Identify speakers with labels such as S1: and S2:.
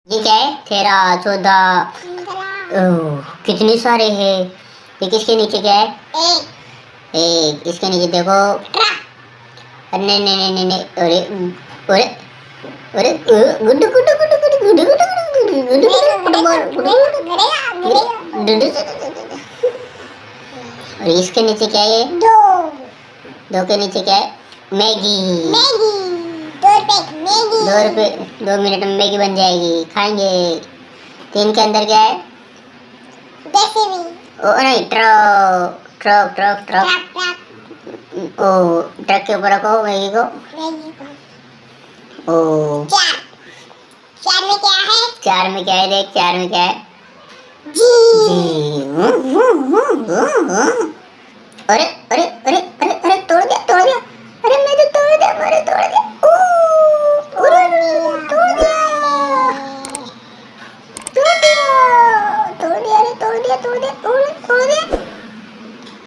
S1: ये क्या है? 13, 14। कितने सारे हैं। ये किसके नीचे क्या है? एक। इसके नीचे देखो। अरे नहीं नहीं नहीं नहीं, अरे अरे अरे, गुड्डू गुड्डू गुड्डू गुड्डू गुड्डू गुड्डू गुड्डू गुड्डू। और इसके नीचे क्या है? दो के नीचे क्या है? मैगी। 2 रुपए। 2 मिनट में मैगी बन जाएगी, खाएंगे। 3 के अंदर क्या है? ओ नहीं, ट्रक ट्रक ट्रक ट्रक। ओ, ट्रक के ऊपर रखो मैगी को। ओ, 4 में क्या है? देख, 4 में क्या है? जी। अरे अरे अरे अरे अरे, तोड़ दिया तोड़ दिया। अरे मैं तो तोड़ दिया, मैंने तोड़ दिया। अरे तोड़ दिया तोड़ दिया तोड़ दिया, अरे तोड़ दिया तोड़ दिया।